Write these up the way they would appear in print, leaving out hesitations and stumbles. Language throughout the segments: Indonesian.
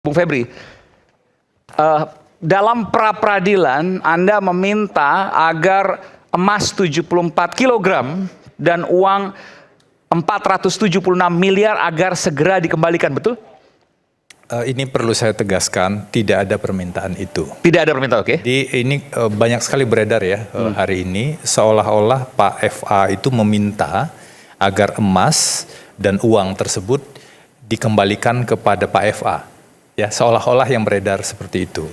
Bung Febri, dalam pra-peradilan Anda meminta agar emas 74 kg dan uang 476 miliar agar segera dikembalikan, betul? Ini perlu saya tegaskan, tidak ada permintaan itu. Tidak ada permintaan, oke. Ini banyak sekali beredar ya hari ini, seolah-olah Pak FA itu meminta agar emas dan uang tersebut dikembalikan kepada Pak FA. Ya, seolah-olah yang beredar seperti itu.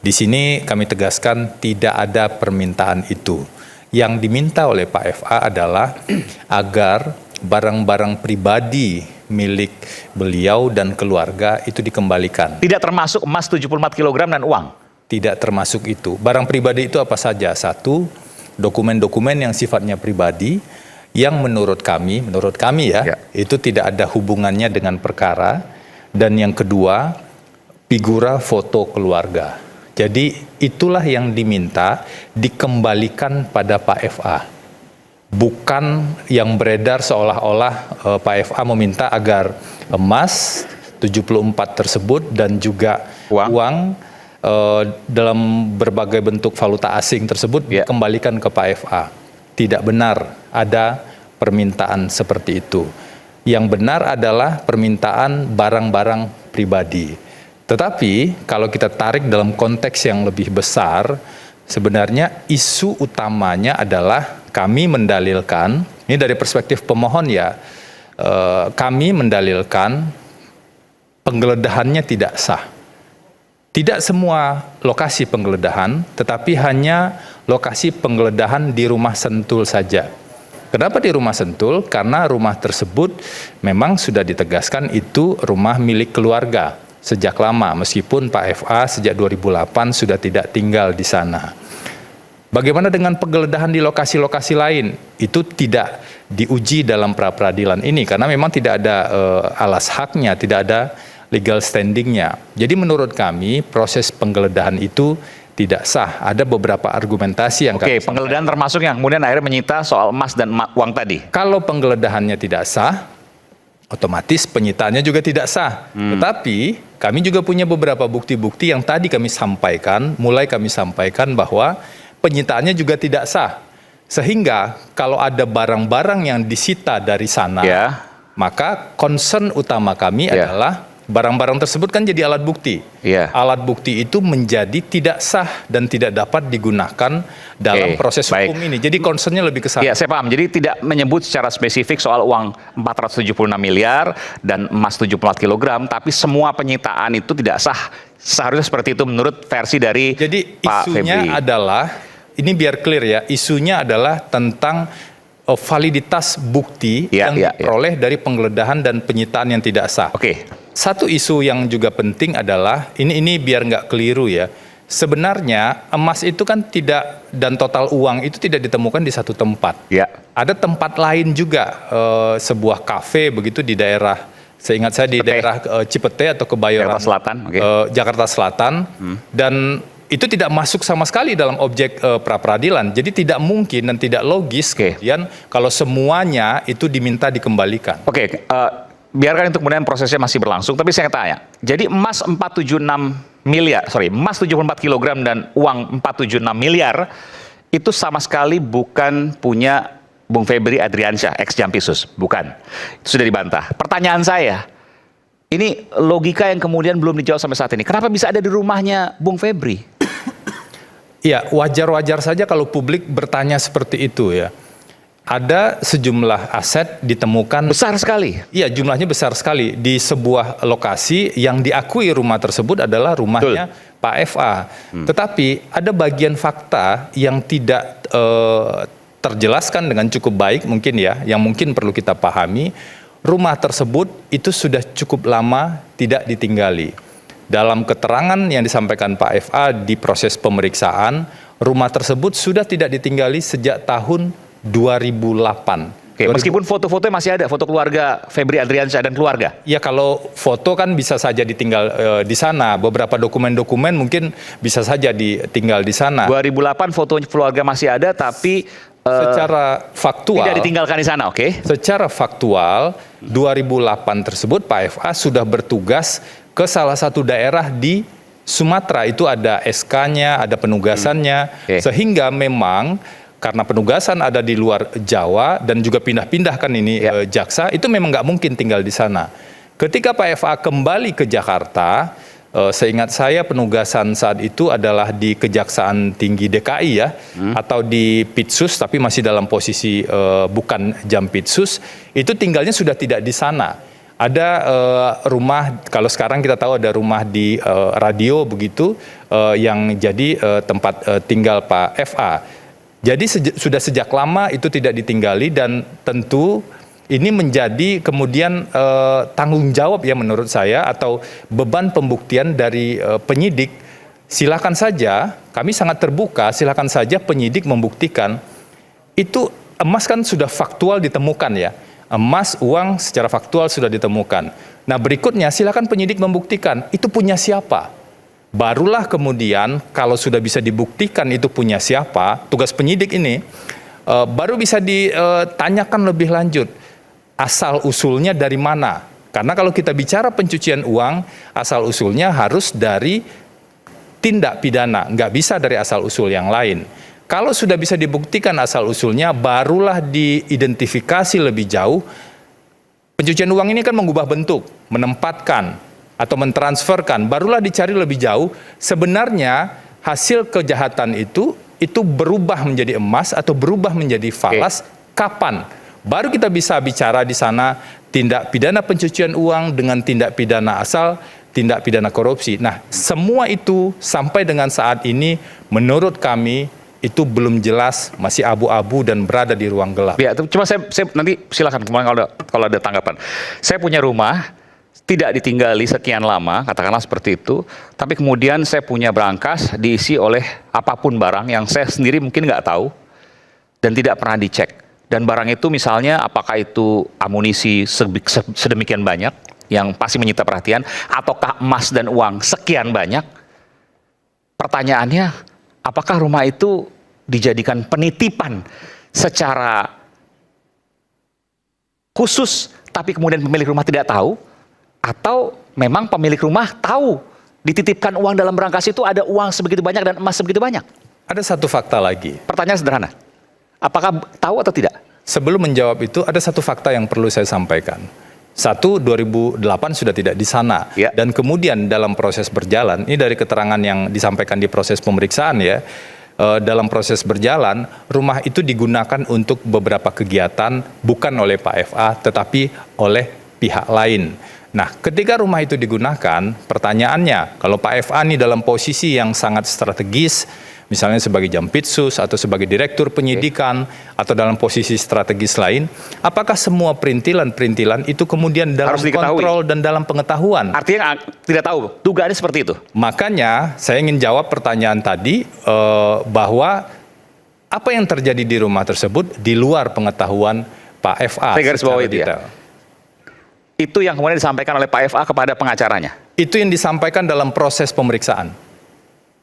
Di sini kami tegaskan tidak ada permintaan itu. Yang diminta oleh Pak FA adalah agar barang-barang pribadi milik beliau dan keluarga itu dikembalikan. Tidak termasuk emas 74 kg dan uang? Tidak termasuk itu. Barang pribadi itu apa saja? Satu, dokumen-dokumen yang sifatnya pribadi yang menurut kami ya, itu tidak ada hubungannya dengan perkara. Dan yang kedua, figura foto keluarga. Jadi itulah yang diminta dikembalikan pada Pak FA. Bukan yang beredar seolah-olah Pak FA meminta agar emas 74 tersebut dan juga uang dalam berbagai bentuk valuta asing tersebut dikembalikan ke Pak FA. Tidak benar ada permintaan seperti itu. Yang benar adalah permintaan barang-barang pribadi. Tetapi kalau kita tarik dalam konteks yang lebih besar, sebenarnya isu utamanya adalah kami mendalilkan, ini dari perspektif pemohon ya, kami mendalilkan penggeledahannya tidak sah. Tidak semua lokasi penggeledahan, tetapi hanya lokasi penggeledahan di rumah Sentul saja. Kenapa di rumah Sentul? Karena rumah tersebut memang sudah ditegaskan itu rumah milik keluarga sejak lama, meskipun Pak FA sejak 2008 sudah tidak tinggal di sana. Bagaimana dengan penggeledahan di lokasi-lokasi lain? Itu tidak diuji dalam pra-peradilan ini, karena memang tidak ada alas haknya, tidak ada legal standingnya. Jadi menurut kami proses penggeledahan itu tidak sah. Ada beberapa argumentasi yang Oke, penggeledahan termasuk yang kemudian akhirnya menyita soal emas dan uang tadi. Kalau penggeledahannya tidak sah, otomatis penyitaannya juga tidak sah. Tetapi kami juga punya beberapa bukti-bukti yang tadi kami sampaikan, bahwa penyitaannya juga tidak sah. Sehingga kalau ada barang-barang yang disita dari sana, maka concern utama kami adalah barang-barang tersebut kan jadi alat bukti. Alat bukti itu menjadi tidak sah dan tidak dapat digunakan dalam proses hukum ini. Jadi concernnya lebih ke sana. Iya, saya paham. Jadi tidak menyebut secara spesifik soal uang 476 miliar dan emas 74 kg, tapi semua penyitaan itu tidak sah. Seharusnya seperti itu menurut versi dari Pak Febri. Jadi isunya adalah, ini biar clear ya, isunya adalah tentang validitas bukti yang diperoleh dari penggeledahan dan penyitaan yang tidak sah. Satu isu yang juga penting adalah, ini biar nggak keliru ya, sebenarnya emas itu kan tidak, dan total uang itu tidak ditemukan di satu tempat. Ada tempat lain juga, sebuah kafe begitu di daerah, seingat saya di daerah Cipete atau Kebayoran, Jakarta Selatan, dan itu tidak masuk sama sekali dalam objek pra-peradilan. Jadi tidak mungkin dan tidak logis kemudian kalau semuanya itu diminta dikembalikan. Biarkan itu kemudian prosesnya masih berlangsung, tapi saya tanya, jadi emas 74 kg dan uang 476 miliar itu sama sekali bukan punya Bung Febri Adriansyah, ex Jampisus, bukan. Itu sudah dibantah. Pertanyaan saya, ini logika yang kemudian belum dijawab sampai saat ini. Kenapa bisa ada di rumahnya Bung Febri? Ya, wajar-wajar saja kalau publik bertanya seperti itu ya. Ada sejumlah aset ditemukan. Besar sekali. Iya, jumlahnya besar sekali. Di sebuah lokasi yang diakui rumah tersebut adalah rumahnya Pak FA. Tetapi ada bagian fakta yang tidak terjelaskan dengan cukup baik mungkin ya, yang mungkin perlu kita pahami. Rumah tersebut itu sudah cukup lama tidak ditinggali. Dalam keterangan yang disampaikan Pak FA di proses pemeriksaan, rumah tersebut sudah tidak ditinggali sejak tahun 2008. Meskipun foto-fotonya masih ada, foto keluarga Febri Adriansyah dan keluarga. Ya, kalau foto kan bisa saja ditinggal di sana. Beberapa dokumen-dokumen mungkin bisa saja ditinggal di sana. 2008 foto keluarga masih ada, tapi secara faktual tidak ditinggalkan di sana, Secara faktual 2008 tersebut Pak FA sudah bertugas ke salah satu daerah di Sumatera. Itu ada SK-nya, ada penugasannya, sehingga memang karena penugasan ada di luar Jawa dan juga pindah-pindah kan ini jaksa, itu memang nggak mungkin tinggal di sana. Ketika Pak FA kembali ke Jakarta, seingat saya penugasan saat itu adalah di Kejaksaan Tinggi DKI ya, atau di Pitsus, tapi masih dalam posisi bukan Jampitsus, itu tinggalnya sudah tidak di sana. Ada rumah, kalau sekarang kita tahu ada rumah di radio begitu, yang jadi tempat tinggal Pak FA. Jadi sudah sejak lama itu tidak ditinggali, dan tentu ini menjadi kemudian tanggung jawab ya menurut saya, atau beban pembuktian dari penyidik. Silakan saja, kami sangat terbuka, silakan saja penyidik membuktikan. Itu emas kan sudah faktual ditemukan ya. Emas, uang secara faktual sudah ditemukan. Nah berikutnya silakan penyidik membuktikan itu punya siapa. Barulah kemudian kalau sudah bisa dibuktikan itu punya siapa, tugas penyidik ini baru bisa ditanyakan lebih lanjut. Asal usulnya dari mana? Karena kalau kita bicara pencucian uang, asal usulnya harus dari tindak pidana, nggak bisa dari asal usul yang lain. Kalau sudah bisa dibuktikan asal usulnya, barulah diidentifikasi lebih jauh. Pencucian uang ini kan mengubah bentuk, menempatkan atau mentransferkan, barulah dicari lebih jauh. Sebenarnya hasil kejahatan itu berubah menjadi emas atau berubah menjadi falas kapan? Baru kita bisa bicara di sana tindak pidana pencucian uang dengan tindak pidana asal, tindak pidana korupsi. Nah, semua itu sampai dengan saat ini menurut kami itu belum jelas, masih abu-abu dan berada di ruang gelap. Ya, cuma saya nanti silakan kemarin kalau ada tanggapan. Saya punya rumah tidak ditinggali sekian lama, katakanlah seperti itu, tapi kemudian saya punya berangkas diisi oleh apapun barang yang saya sendiri mungkin nggak tahu dan tidak pernah dicek. Dan barang itu misalnya apakah itu amunisi sedemikian banyak yang pasti menyita perhatian, ataukah emas dan uang sekian banyak. Pertanyaannya, apakah rumah itu dijadikan penitipan secara khusus, tapi kemudian pemilik rumah tidak tahu, atau memang pemilik rumah tahu dititipkan uang dalam berangkas itu ada uang sebegitu banyak dan emas sebegitu banyak? Ada satu fakta lagi. Pertanyaan sederhana. Apakah tahu atau tidak? Sebelum menjawab itu, ada satu fakta yang perlu saya sampaikan. 2008 sudah tidak di sana. Ya. Dan kemudian dalam proses berjalan, ini dari keterangan yang disampaikan di proses pemeriksaan ya, dalam proses berjalan, rumah itu digunakan untuk beberapa kegiatan, bukan oleh Pak FA, tetapi oleh pihak lain. Nah, ketika rumah itu digunakan, pertanyaannya, kalau Pak FA ini dalam posisi yang sangat strategis, misalnya sebagai Jampitsus atau sebagai Direktur Penyidikan atau dalam posisi strategis lain, apakah semua perintilan-perintilan itu kemudian dalam kontrol dan dalam pengetahuan? Artinya tidak tahu, dugaannya seperti itu. Makanya saya ingin jawab pertanyaan tadi bahwa apa yang terjadi di rumah tersebut di luar pengetahuan Pak FA. Saya garis bawah itu ya. Itu yang kemudian disampaikan oleh Pak FA kepada pengacaranya? Itu yang disampaikan dalam proses pemeriksaan.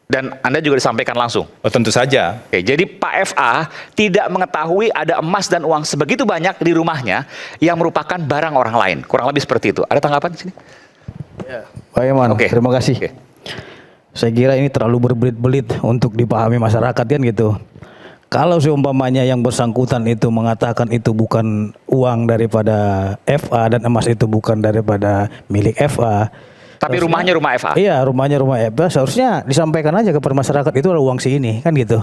Dan Anda juga disampaikan langsung? Oh, tentu saja. Oke, jadi Pak FA tidak mengetahui ada emas dan uang sebegitu banyak di rumahnya yang merupakan barang orang lain. Kurang lebih seperti itu. Ada tanggapan di sini? Ya, Pak Iman, terima kasih. Saya kira ini terlalu berbelit-belit untuk dipahami masyarakat kan gitu. Kalau seumpamanya yang bersangkutan itu mengatakan itu bukan uang daripada FA dan emas itu bukan daripada milik FA. Tapi rumahnya rumah FA? Iya, rumahnya rumah FA. Seharusnya disampaikan aja kepada masyarakat itu adalah uang si ini, kan gitu.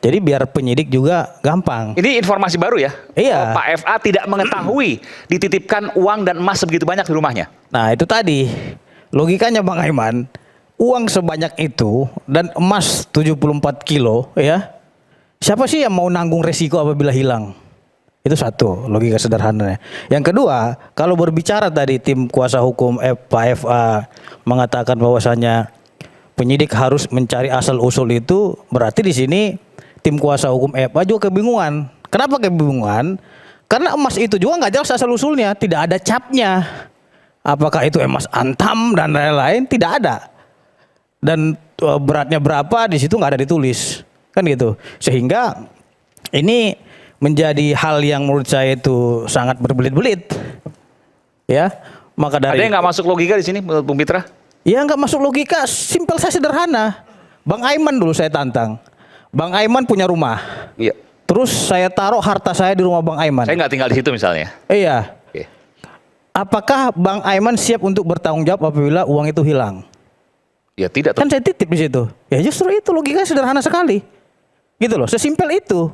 Jadi biar penyidik juga gampang. Ini informasi baru ya? Iya. Pak FA tidak mengetahui dititipkan uang dan emas sebegitu banyak di rumahnya? Nah itu tadi, logikanya Bang Aiman, uang sebanyak itu dan emas 74 kilo ya, siapa sih yang mau nanggung resiko apabila hilang? Itu satu, logika sederhananya. Yang kedua, kalau berbicara tadi tim kuasa hukum Pak FA mengatakan bahwasanya penyidik harus mencari asal usul itu, berarti di sini tim kuasa hukum FA juga kebingungan. Kenapa kebingungan? Karena emas itu juga nggak jelas asal usulnya, tidak ada capnya. Apakah itu emas antam dan lain-lain? Tidak ada. Dan beratnya berapa di situ nggak ada ditulis, kan gitu. Sehingga ini menjadi hal yang menurut saya itu sangat berbelit-belit, ya. Maka Ada dari yang nggak masuk logika di sini menurut Bung Pitra? ya nggak masuk logika, simpel saya sederhana. Bang Aiman dulu saya tantang. Bang Aiman punya rumah. Iya. Terus saya taruh harta saya di rumah Bang Aiman. Saya nggak tinggal di situ misalnya. Iya. Oke. Apakah Bang Aiman siap untuk bertanggung jawab apabila uang itu hilang? Ya tidak. Kan saya titip di situ. Ya justru itu logikanya sederhana sekali. Gitu loh, sesimpel itu.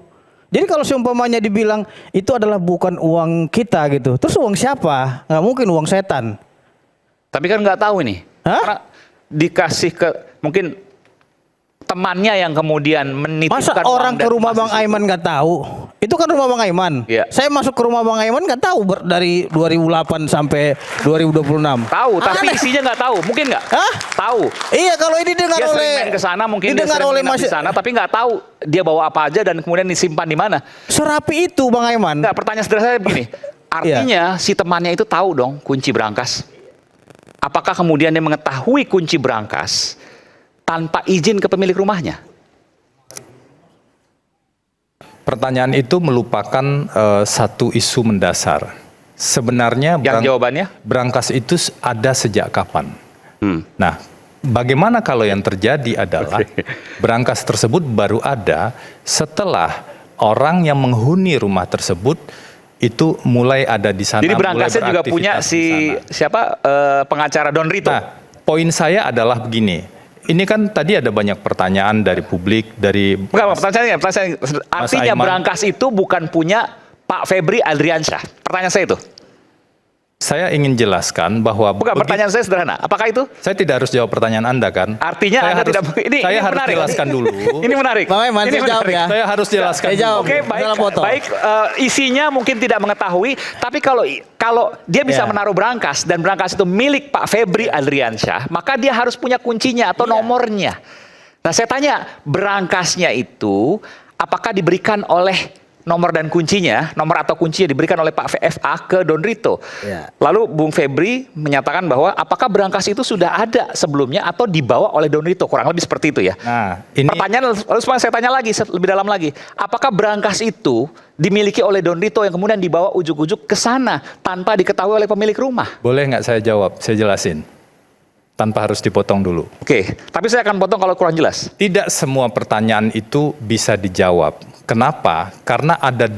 Jadi kalau seumpamanya dibilang itu adalah bukan uang kita gitu. Terus uang siapa? Nggak mungkin uang setan. Tapi kan nggak tahu ini. Hah? Karena dikasih ke mungkin temannya yang kemudian menitipkan Masa orang uang ke dan rumah emas Bang itu. Aiman nggak tahu? Itu kan rumah Bang Aiman. Iya. Saya masuk ke rumah Bang Aiman nggak tahu dari 2008 sampai 2026. Tahu, tapi Aneh. isinya nggak tahu. Mungkin nggak? Hah? Tahu. Iya, kalau ini dengar Dia oleh sering main ke sana, mungkin dia didengar sering oleh menginap di sana, tapi nggak tahu dia bawa apa aja dan kemudian disimpan di mana. serapi itu Bang Aiman. Nggak, pertanyaan sederhana begini. Artinya si temannya itu tahu dong kunci berangkas. Apakah kemudian dia mengetahui kunci berangkas tanpa izin ke pemilik rumahnya? Pertanyaan itu melupakan satu isu mendasar. Sebenarnya Yang jawabannya? berangkas itu ada sejak kapan? Hmm. Nah, bagaimana kalau yang terjadi adalah berangkas tersebut baru ada setelah orang yang menghuni rumah tersebut itu mulai ada di sana. Jadi mulai berangkasnya juga punya beraktivitas si di sana. siapa pengacara Don Rito. Nah, poin saya adalah begini. Ini kan tadi ada banyak pertanyaan dari publik, dari Bukan, pertanyaan artinya Aiman. berangkas itu bukan punya Pak Febri Adriansyah. Pertanyaan saya itu. Saya ingin jelaskan bahwa Bukan, pertanyaan saya sederhana. Apakah itu? saya tidak harus jawab pertanyaan Anda kan? Artinya saya Anda harus, tidak saya ini harus menarik. jelaskan dulu. Ini menarik. Bang Aiman, Ini saya jawab menarik. ya. Saya harus jelaskan. Saya jawab. dulu. Oke, baik, Salah foto. baik. Isinya mungkin tidak mengetahui, tapi kalau dia bisa Ya. menaruh berangkas dan berangkas itu milik Pak Febri Adriansyah, maka dia harus punya kuncinya atau nomornya. Nah, saya tanya, berangkasnya itu apakah diberikan oleh nomor dan kuncinya, nomor atau kuncinya diberikan oleh Pak VFA ke Don Rito. Ya. Lalu Bung Febri menyatakan bahwa apakah berangkas itu sudah ada sebelumnya atau dibawa oleh Don Rito, kurang lebih seperti itu ya. Nah, ini Pertanyaan lalu saya tanya lagi lebih dalam lagi, apakah berangkas itu dimiliki oleh Don Rito yang kemudian dibawa ujuk-ujuk ke sana tanpa diketahui oleh pemilik rumah? boleh nggak saya jawab? Saya jelasin. Tanpa harus dipotong dulu. Oke, tapi saya akan potong kalau kurang jelas. Tidak semua pertanyaan itu bisa dijawab. Kenapa? Karena ada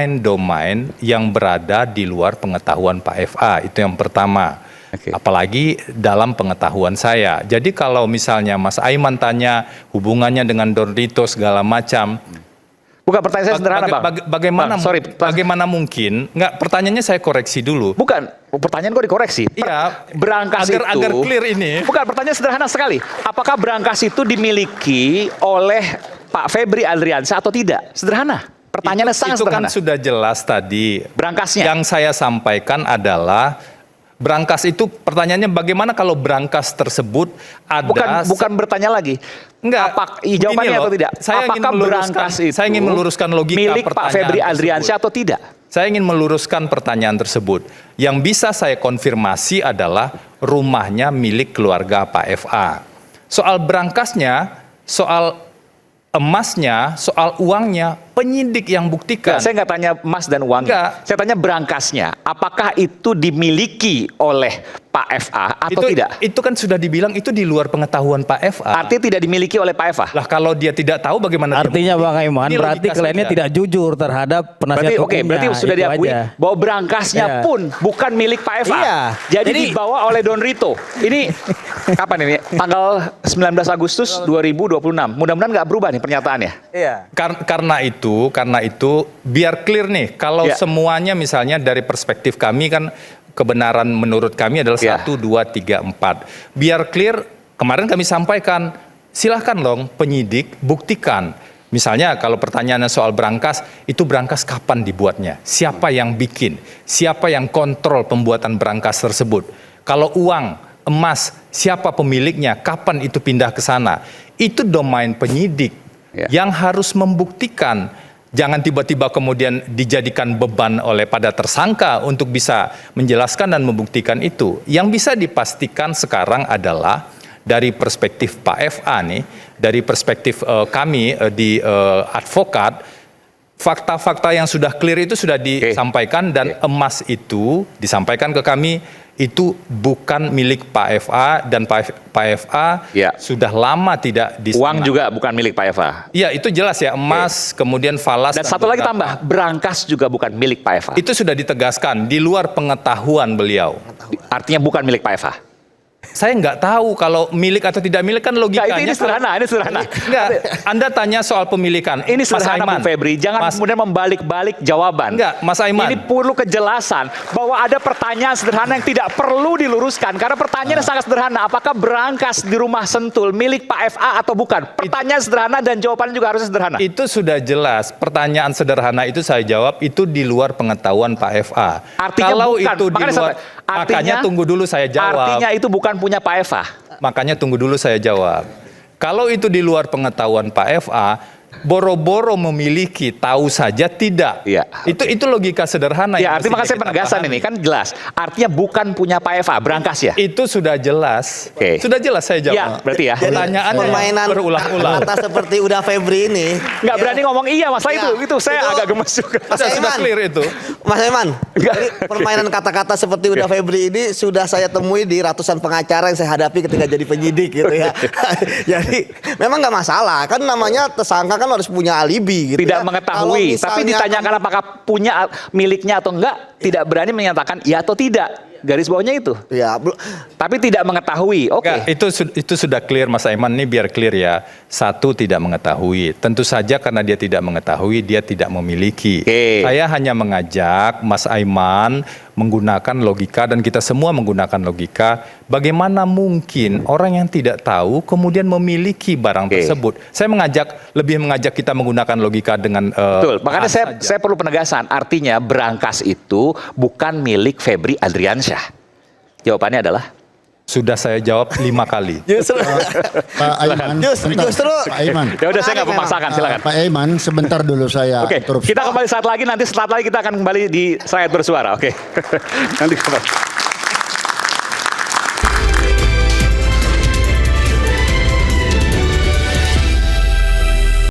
domain-domain yang berada di luar pengetahuan Pak FA. Itu yang pertama. Oke. Apalagi dalam pengetahuan saya. Jadi kalau misalnya Mas Aiman tanya hubungannya dengan Don Rito segala macam. Bukan, pertanyaan saya sederhana, Bang. Bagaimana? Bang, sorry, Bagaimana mungkin? Enggak, pertanyaannya saya koreksi dulu. bukan, pertanyaan kok dikoreksi. Iya, Berangkas agar itu clear ini. Bukan, pertanyaan sederhana sekali. Apakah berangkas itu dimiliki oleh Pak Febri Adriansyah atau tidak? Sederhana. Pertanyaannya sangat itu sederhana. kan sudah jelas tadi. Berangkasnya. Yang saya sampaikan adalah berangkas itu pertanyaannya bagaimana kalau berangkas tersebut ada Bukan bertanya lagi. Enggak. Jawabannya Begini atau loh, tidak? saya ingin Apakah meluruskan- berangkas itu saya ingin meluruskan logika milik Pak pertanyaan Febri tersebut. Adriansyah atau tidak? Saya ingin meluruskan pertanyaan tersebut. Yang bisa saya konfirmasi adalah rumahnya milik keluarga Pak FA. Soal berangkasnya, soal emasnya, soal uangnya, penyidik yang buktikan. Saya nggak tanya emas dan uang. Enggak. Saya tanya berangkasnya. Apakah itu dimiliki oleh Pak FA atau tidak? Itu kan sudah dibilang itu di luar pengetahuan Pak FA. Artinya tidak dimiliki oleh Pak FA. Lah kalau dia tidak tahu bagaimana dia Artinya bukti? Bang Aiman, Ini berarti logika kliennya saja. tidak jujur terhadap penasihat Berarti hukumnya. berarti sudah Itu diakui aja. bahwa berangkasnya Iya. pun bukan milik Pak FA. Iya. Jadi Jadi- dibawa oleh Don Rito. Ini kapan ini? Tanggal 19 Agustus 2026. Mudah-mudahan nggak berubah nih pernyataannya. Iya. Karena itu biar clear nih kalau Ya. semuanya misalnya dari perspektif kami kan kebenaran menurut kami adalah Ya. 1, 2, 3, 4. Biar clear, kemarin kami sampaikan silahkan dong penyidik buktikan. Misalnya kalau pertanyaannya soal berangkas, itu berangkas kapan dibuatnya? Siapa yang bikin? Siapa yang kontrol pembuatan berangkas tersebut? Kalau uang, emas, siapa pemiliknya? Kapan itu pindah ke sana? Itu domain penyidik Ya. yang harus membuktikan. Jangan tiba-tiba kemudian dijadikan beban oleh pada tersangka untuk bisa menjelaskan dan membuktikan itu. Yang bisa dipastikan sekarang adalah dari perspektif Pak FA nih, dari perspektif kami di advokat, fakta-fakta yang sudah clear itu sudah disampaikan dan emas itu disampaikan ke kami itu bukan milik Pak FA dan Pak FA sudah lama tidak di Uang juga bukan milik Pak FA. Iya, itu jelas ya, emas, kemudian falas. Dan satu lagi tambah, berangkas juga bukan milik Pak FA. Itu sudah ditegaskan di luar pengetahuan beliau. Artinya bukan milik Pak FA. Saya nggak tahu kalau milik atau tidak milik kan logikanya. Ini sederhana, ini sederhana. Enggak, Anda tanya soal pemilikan. Ini sederhana, Bung Febri. Jangan kemudian membalik-balik jawaban. Enggak, Mas Aiman. Ini perlu kejelasan bahwa ada pertanyaan sederhana yang tidak perlu diluruskan. Karena pertanyaannya sangat sederhana. Apakah berangkas di rumah Sentul milik Pak FA atau bukan? Pertanyaan sederhana dan jawabannya juga harus sederhana. Itu sudah jelas. Pertanyaan sederhana itu saya jawab, itu di luar pengetahuan Pak FA. Artinya kalau bukan. itu di luar, makanya tunggu dulu saya jawab. Artinya itu bukan punya Pak FA. Makanya tunggu dulu saya jawab. Kalau itu di luar pengetahuan Pak FA, boro-boro memiliki, tahu saja tidak. Iya. Itu logika sederhana. Ya, artinya makanya saya penegasan ini kan jelas. Artinya bukan punya Pak FA, berangkas ya. Itu sudah jelas. Oke. Sudah jelas saya jawab. Ya, berarti ya. Pertanyaan permainan berulang-ulang. kata seperti udah Febri ini. Nggak berani ngomong iya masalah Ya, itu saya itu agak gemes juga. Mas Sudah Aiman. clear itu. Mas Aiman, jadi permainan kata-kata seperti udah Febri ini sudah saya temui di ratusan pengacara yang saya hadapi ketika jadi penyidik gitu ya. Jadi memang nggak masalah, kan namanya tersangka kan harus punya alibi gitu. Tidak ya. mengetahui, tapi ditanyakan apakah punya miliknya atau enggak, tidak berani menyatakan iya atau tidak. Garis bawahnya itu. Ya, Tapi tidak mengetahui. Oke. Enggak, itu sudah clear Mas Aiman, ini biar clear ya. Satu, tidak mengetahui. Tentu saja karena dia tidak mengetahui, dia tidak memiliki. Saya hanya mengajak Mas Aiman menggunakan logika dan kita semua menggunakan logika. Bagaimana mungkin orang yang tidak tahu kemudian memiliki barang tersebut? Saya lebih mengajak kita menggunakan logika dengan betul. Makanya saya perlu penegasan. Artinya berangkas itu bukan milik Febri Adriansyah. Jawabannya adalah sudah saya jawab 5 kali. justru Pak Aiman, justru Pak Aiman. ya udah saya nggak memaksakan, silakan. Pak Aiman, sebentar dulu saya Oke, interupsi. kita kembali saat lagi, nanti setelah lagi kita akan kembali di Rakyat Bersuara. Oke. Nanti kembali.